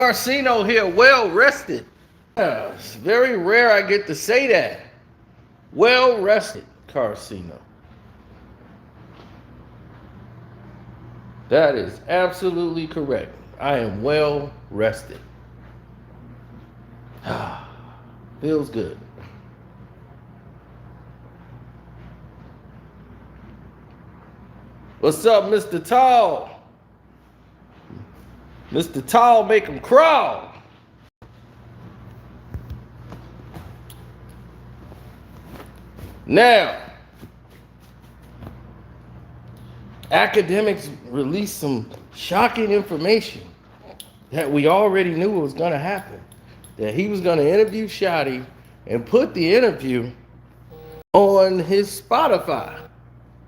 Carcino here, well rested. Yeah, it's very rare I get to say that. Well rested, Carcino. That is absolutely correct. I am well rested. Feels good. What's up, Mr. Tall? Mr. Tall, make him crawl. Now, Akademiks released some shocking information that we already knew was going to happen. That he was going to interview Shotti and put the interview on his Spotify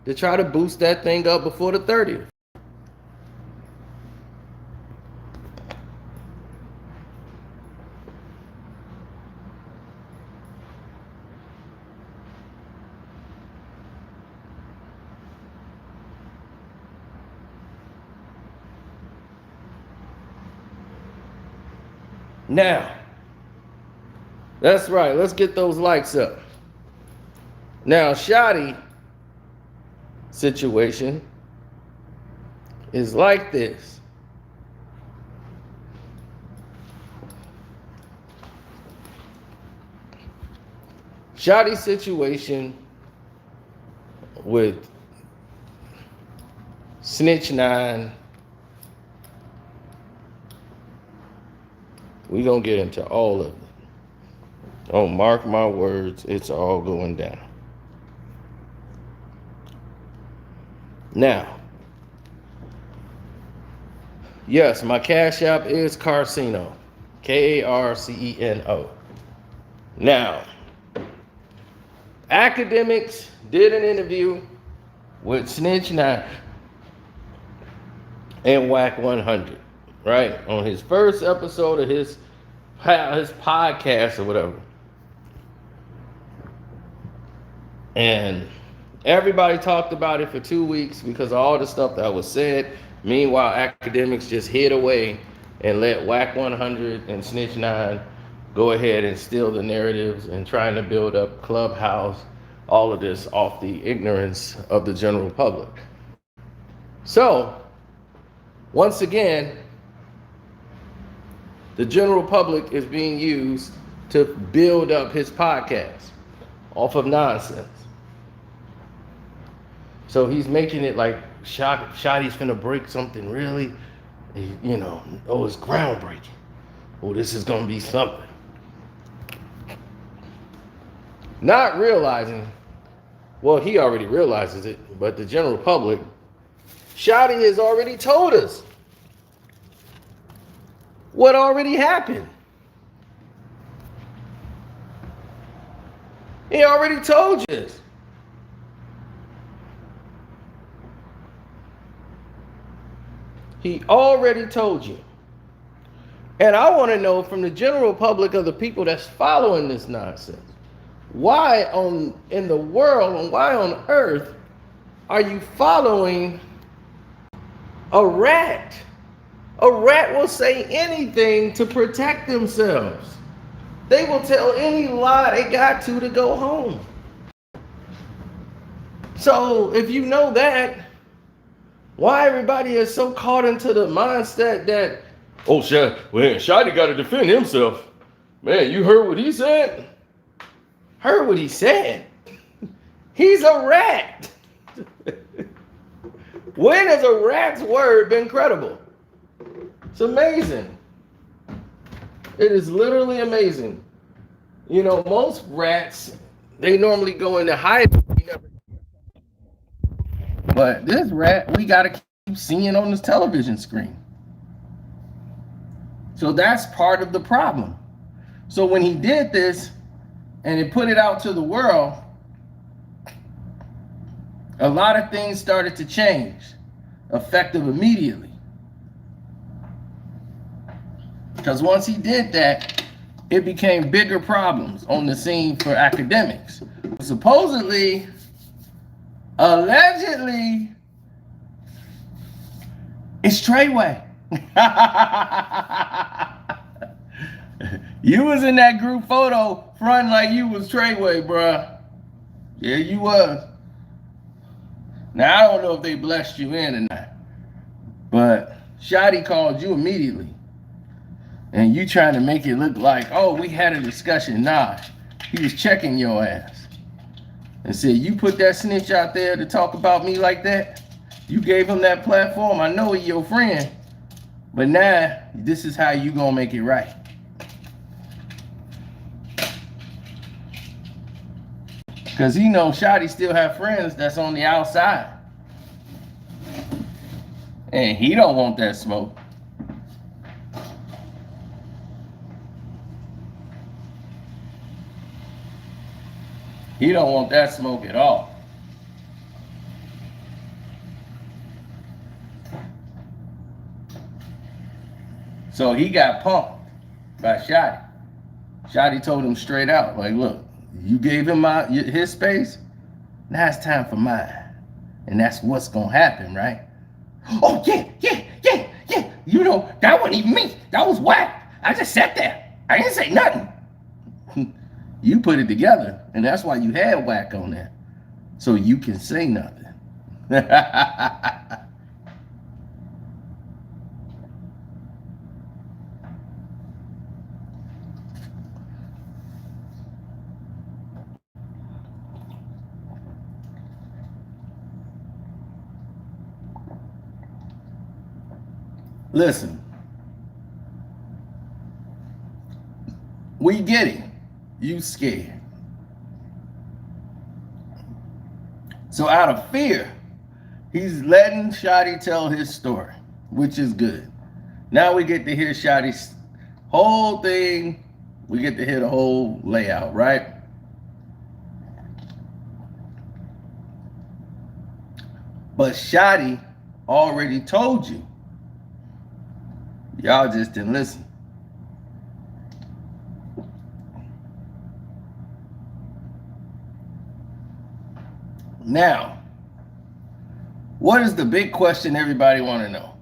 to try to boost that thing up before the 30th. Now, that's right. Let's get those likes up. Now, Shotti situation is like this. Shotti situation with Snitch 9. We're going to get into all of it. Oh, mark my words, it's all going down. Now, yes, my Cash App is Carcino. Karceno. Now, Akademiks did an interview with Snitch 9 and Whack 100, right? On his first episode of his podcast or whatever. And everybody talked about it for 2 weeks because of all the stuff that was said. Meanwhile, Akademiks just hid away and let Whack 100 and Snitch 9 go ahead and steal the narratives and trying to build up Clubhouse, all of this off the ignorance of the general public. So, once again, the general public is being used to build up his podcast off of nonsense. So he's making it like Shotti's finna break something really, oh, it's groundbreaking. Oh, this is gonna be something. Not realizing, well, he already realizes it, but the general public, Shotti has already told us what already happened. He already told you this. He already told you. And I want to know from the general public of the people that's following this nonsense, why in the world and why on earth are you following a rat? A rat will say anything to protect themselves. They will tell any lie they got to go home. So if you know that, why everybody is so caught into the mindset that, oh, Shotti got to defend himself. Man, you heard what he said? Heard what he said? He's a rat. When has a rat's word been credible? It's amazing. It is literally amazing. Most rats, they normally go into hiding. But this rat, we got to keep seeing on this television screen. So that's part of the problem. So when he did this and he put it out to the world, a lot of things started to change, effective immediately. Because once he did that, it became bigger problems on the scene for Akademiks. Supposedly, allegedly, it's Treyway. You was in that group photo fronting like you was Treyway, bruh. Yeah, you was. Now, I don't know if they blessed you in or not, but Shotti called you immediately. And you trying to make it look like, oh, we had a discussion. Nah, he was checking your ass. And said, you put that snitch out there to talk about me like that? You gave him that platform. I know he your friend. But now, this is how you gonna make it right. Because he knows Shotti still have friends that's on the outside. And he don't want that smoke. He don't want that smoke at all. So he got pumped by Shotti. Shotti told him straight out, like, look, you gave him his space, now it's time for mine. And that's what's gonna happen, right? Oh, yeah. You know, that wasn't even me. That was whack. I just sat there. I didn't say nothing. You put it together, and that's why you had whack on there. So you can say nothing. Listen, we get it. You scared. So out of fear, he's letting Shotti tell his story, which is good. Now we get to hear Shotti's whole thing. We get to hear the whole layout, right? But Shotti already told you. Y'all just didn't listen. Now, what is the big question everybody want to know?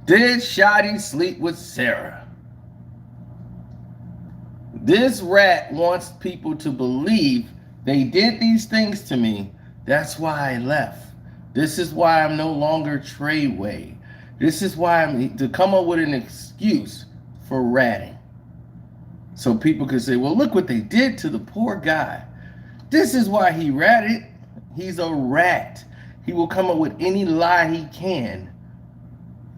Did Shotti sleep with Sarah? This rat wants people to believe they did these things to me. That's why I left. This is why I'm no longer Treyway. This is why I'm to come up with an excuse for ratting. So people can say, well, look what they did to the poor guy. This is why he ratted. He's a rat. He will come up with any lie he can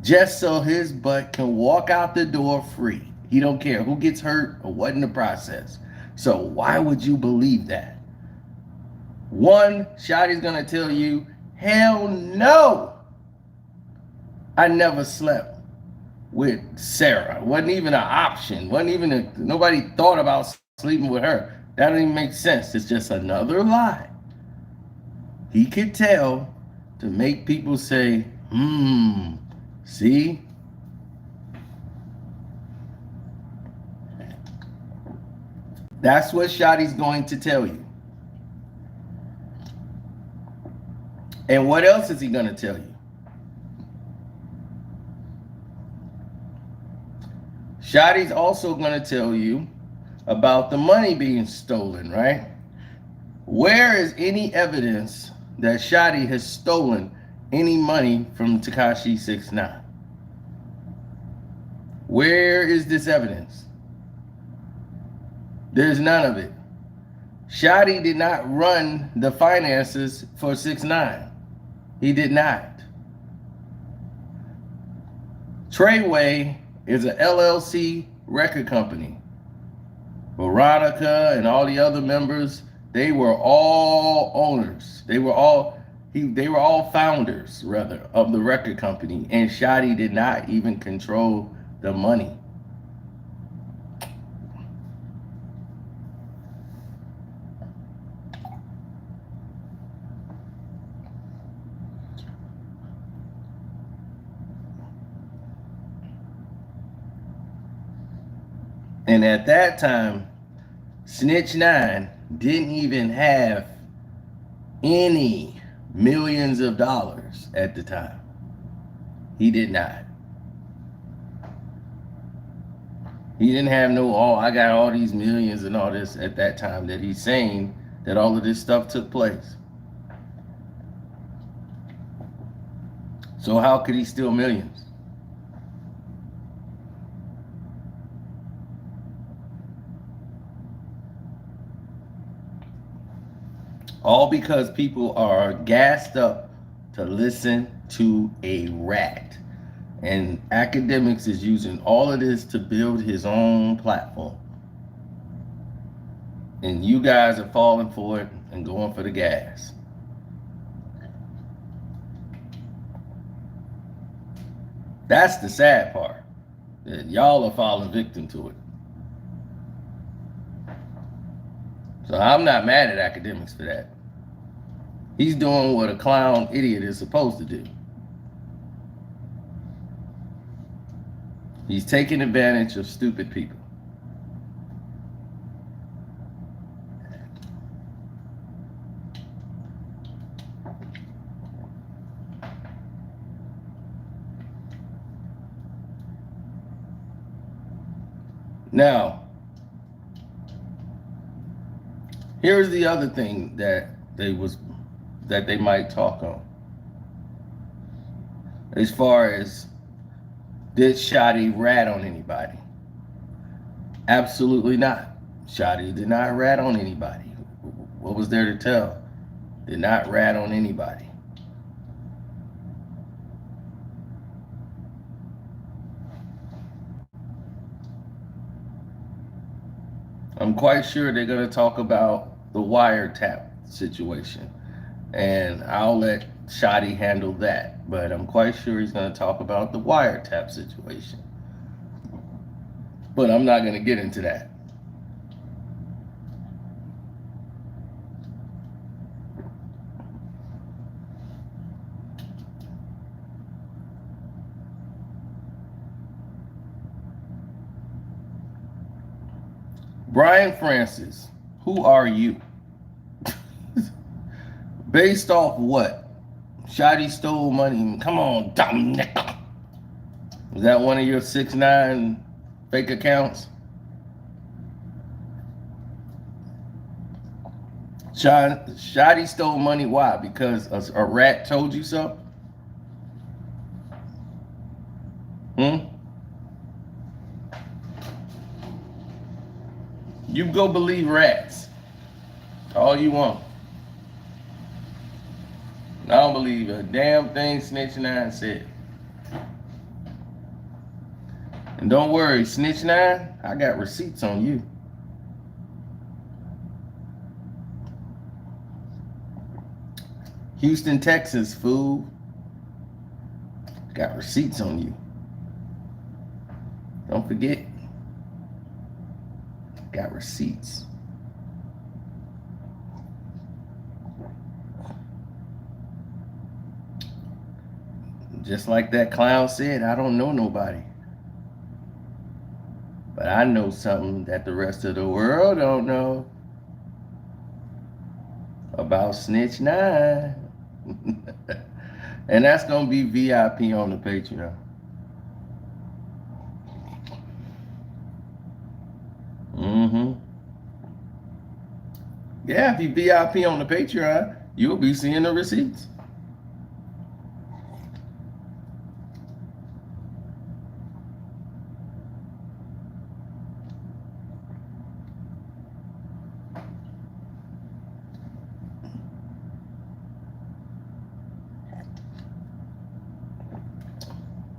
just so his butt can walk out the door free. He don't care who gets hurt or what in the process. So why would you believe that? One, Shotti's gonna tell you, hell no. I never slept with Sarah. Wasn't even an option. Nobody thought about sleeping with her. That doesn't even make sense. It's just another lie. He could tell to make people say, see? That's what Shotti's going to tell you. And what else is he going to tell you? Shotti's also going to tell you about the money being stolen, right? Where is any evidence that Shotti has stolen any money from Tekashi 6ix9ine? Where is this evidence? There's none of it. Shotti did not run the finances for 6ix9ine. He did not. Treyway is an LLC record company. Veronica and all the other members, they were all owners. They were all founders, rather, of the record company. And Shotti did not even control the money. And at that time, Snitch 9 didn't even have any millions of dollars at the time. He did not. He didn't have no, oh, I got all these millions and all this at that time that he's saying that all of this stuff took place. So how could he steal millions? All because people are gassed up to listen to a rat. And Akademiks is using all of this to build his own platform. And you guys are falling for it and going for the gas. That's the sad part. That y'all are falling victim to it. So I'm not mad at Akademiks for that. He's doing what a clown idiot is supposed to do. He's taking advantage of stupid people. Now, here's the other thing that they might talk on. As far as, did Shotti rat on anybody? Absolutely not. Shotti did not rat on anybody. What was there to tell? Did not rat on anybody. I'm quite sure they're going to talk about the Wiretap situation, and I'll let Shotti handle that, but I'm quite sure he's going to talk about the Wiretap situation. But I'm not going to get into that. Brian Francis, who are you? Based off what? Shotti stole money. Come on, Dominic. Is that one of your 6ix9ine fake accounts? Shotti stole money. Why? Because a rat told you so? You go believe rats all you want. I don't believe a damn thing Snitch9 said. And don't worry, Snitch9, I got receipts on you. Houston, Texas, fool. Got receipts on you. Don't forget. Got receipts. Just like that clown said, I don't know nobody. But I know something that the rest of the world don't know about Snitch9. And that's going to be VIP on the Patreon. Yeah, if you VIP on the Patreon, you'll be seeing the receipts.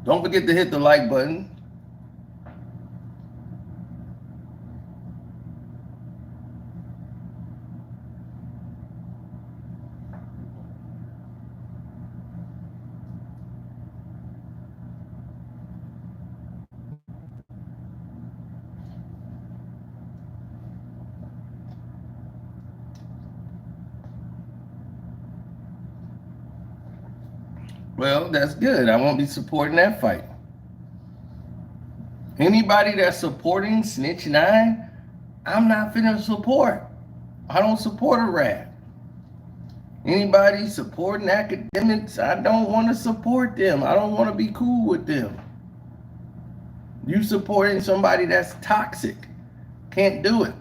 Don't forget to hit the like button. Well, that's good. I won't be supporting that fight. Anybody that's supporting Snitch9, I'm not finna support. I don't support a rat. Anybody supporting Akademiks, I don't want to support them. I don't want to be cool with them. You supporting somebody that's toxic. Can't do it.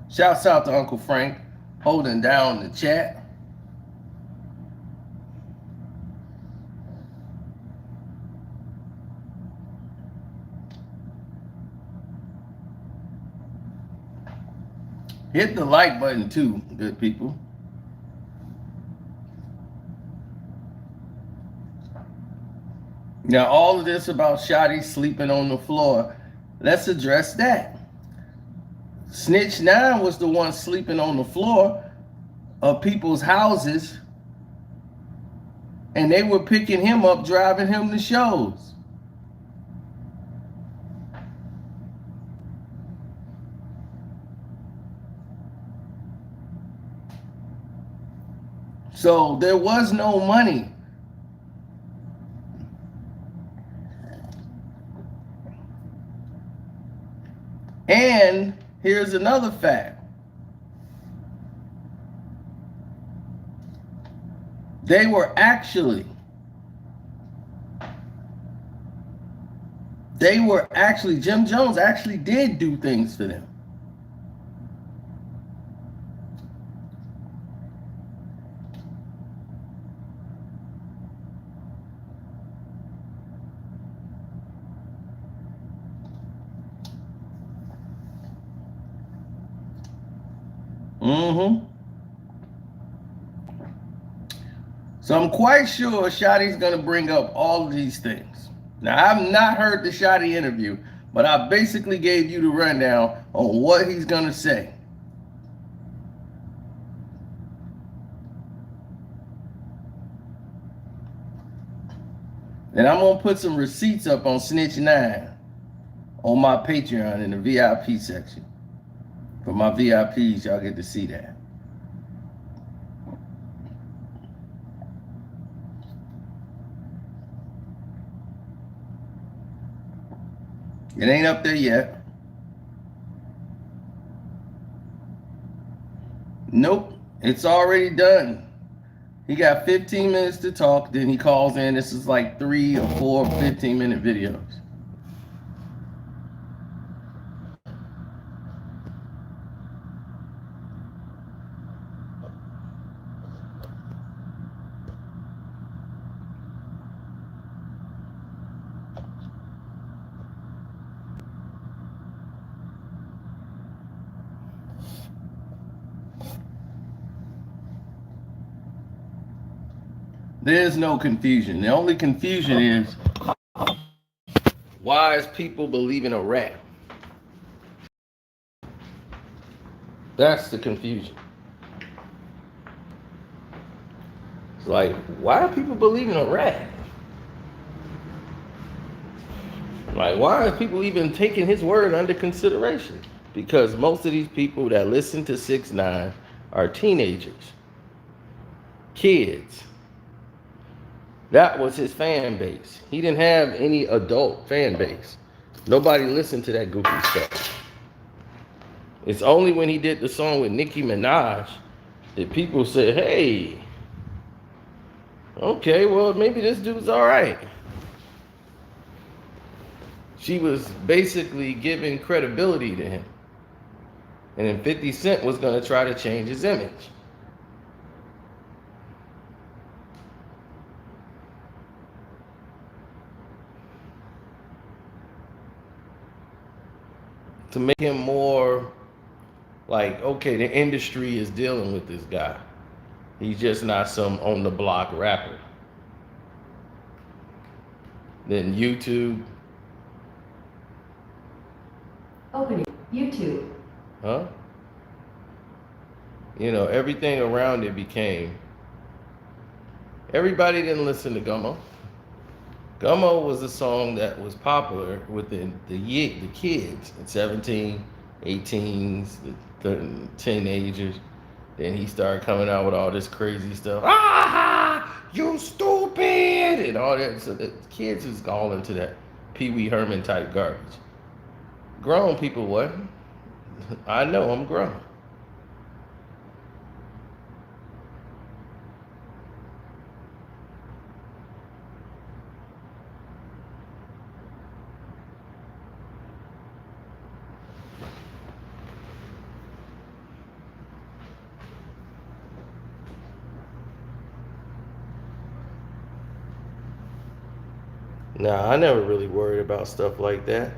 Shouts out to Uncle Frank holding down the chat. Hit the like button too, good people. Now, all of this about Shotti sleeping on the floor, let's address that. Snitch 9 was the one sleeping on the floor of people's houses, and they were picking him up, driving him to shows. So there was no money. And here's another fact. They were actually, Jim Jones actually did do things to them. So I'm quite sure Shotti's gonna bring up all of these things. Now, I've not heard the Shotti interview, but I basically gave you the rundown on what he's gonna say. And I'm gonna put some receipts up on Snitch 9 on my Patreon in the VIP section. For my VIPs, y'all get to see that. It ain't up there yet. Nope, it's already done. He got 15 minutes to talk, then he calls in. This is like 3 or 4 15-minute videos. There's no confusion. The only confusion is, why is people believing a rat? That's the confusion. It's like, why are people believing a rat? Like, why are people even taking his word under consideration? Because most of these people that listen to 6ix9ine are teenagers, kids. That was his fan base. He didn't have any adult fan base. Nobody listened to that goofy stuff. It's only when he did the song with Nicki Minaj that people said, hey, okay, well, maybe this dude's all right. She was basically giving credibility to him. And then 50 Cent was going to try to change his image. To make him more like, okay, the industry is dealing with this guy. He's just not some on-the-block rapper. Then YouTube. Opening YouTube. Huh? You know, everything around it became, everybody didn't listen to Gummo. Gummo was a song that was popular within the kids, the 17, 18s, the teenagers. Then he started coming out with all this crazy stuff. Ah, you stupid, and all that. So the kids is all into that Pee Wee Herman type garbage. Grown people, what? I know, I'm grown. Nah, I never really worried about stuff like that.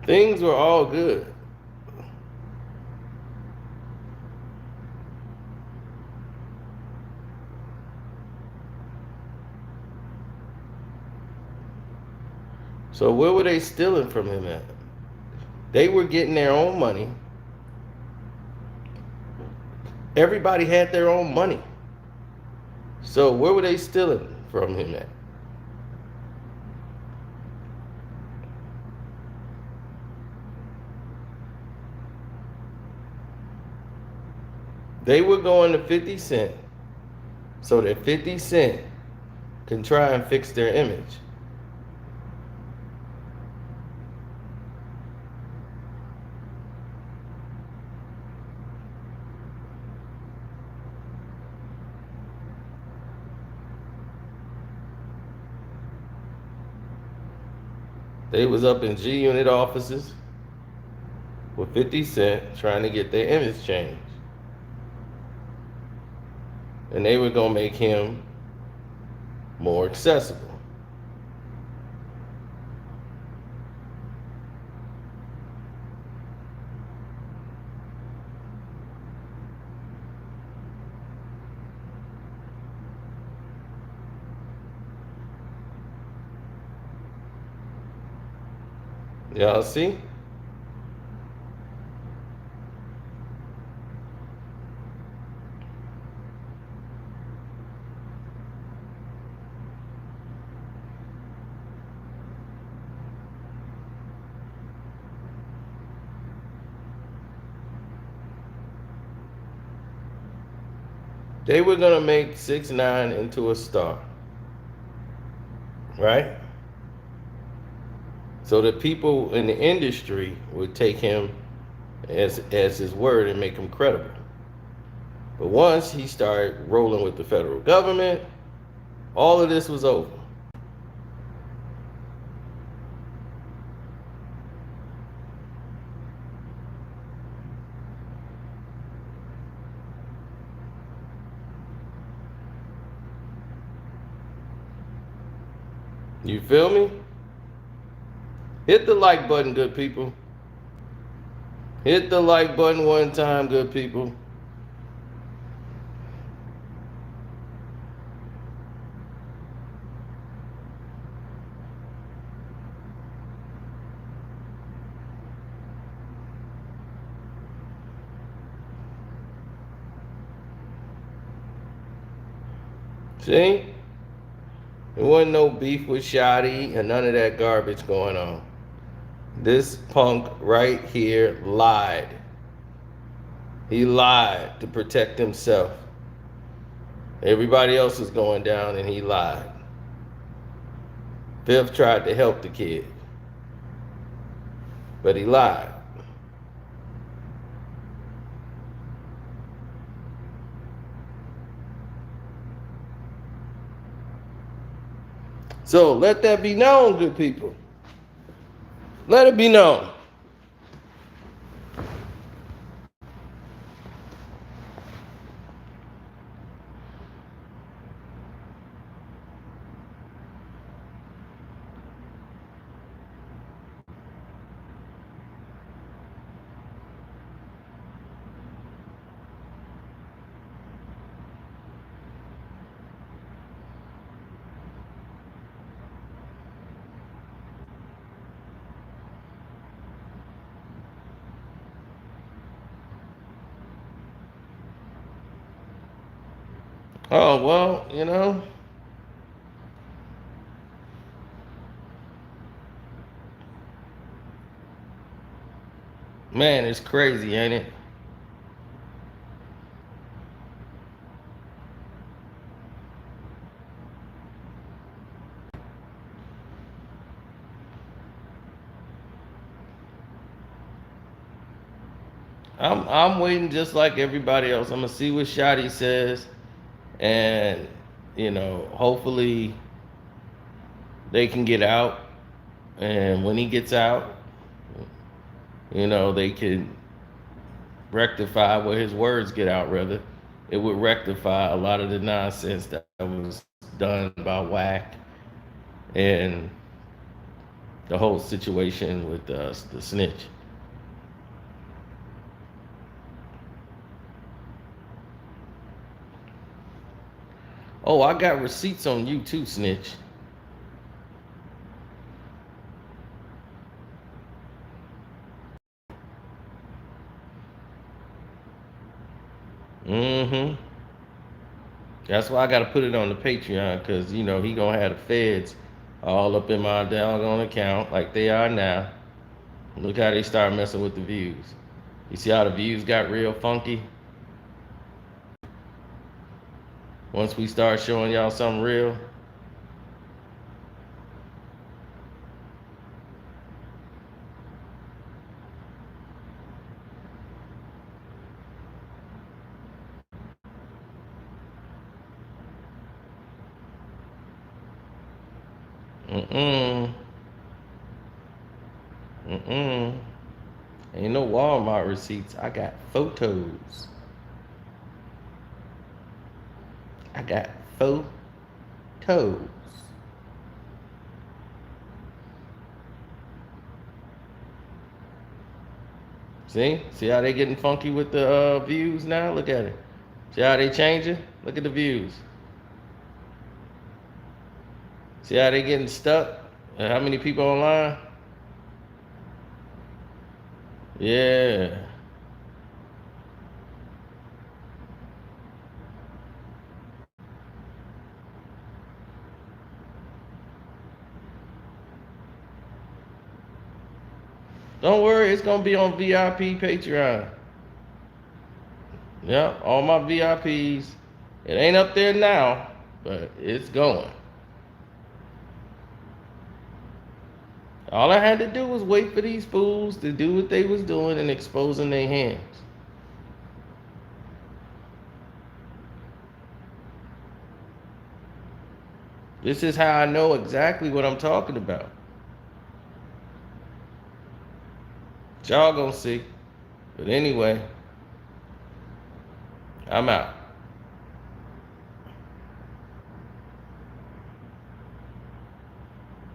Things were all good. So where were they stealing from him at? They were getting their own money. Everybody had their own money. So where were they stealing from him at? They were going to 50 Cent so that 50 Cent can try and fix their image. They was up in G Unit offices with 50 Cent trying to get their image changed. And they were going to make him more accessible. Y'all see? They were gonna make 6ix9ine into a star, right? So the people in the industry would take him as his word and make him credible. But once he started rolling with the federal government, all of this was over. You feel me? Hit the like button, good people. Hit the like button one time, good people. See? There wasn't no beef with Shotti and none of that garbage going on. This punk right here lied. He lied to protect himself. Everybody else was going down and he lied. Fifth tried to help the kid, but he lied. So let that be known, good people. Let it be known. Oh, well, man, it's crazy, ain't it? I'm waiting just like everybody else. I'm gonna see what Shotti says, and hopefully they can get out. And when he gets out, you know, they could rectify where his words get out, rather. It would rectify a lot of the nonsense that was done by Whack and the whole situation with the snitch. Oh, I got receipts on you too, snitch. Mm-hmm. That's why I gotta put it on the Patreon, cause you know he gonna have the feds all up in my doggone account like they are now. Look how they start messing with the views. You see how the views got real funky? Once we start showing y'all something real. Mm-mm. Mm-mm. Ain't no Walmart receipts. I got photos. I got photos. See? See how they getting funky with the views now? Look at it. See how they changing? Look at the views. See how they getting stuck? And how many people online? Yeah. Don't worry, it's gonna be on VIP Patreon. Yep, all my VIPs. It ain't up there now, but it's going. All I had to do was wait for these fools to do what they was doing and exposing their hands. This is how I know exactly what I'm talking about. Y'all gonna see. But anyway, I'm out.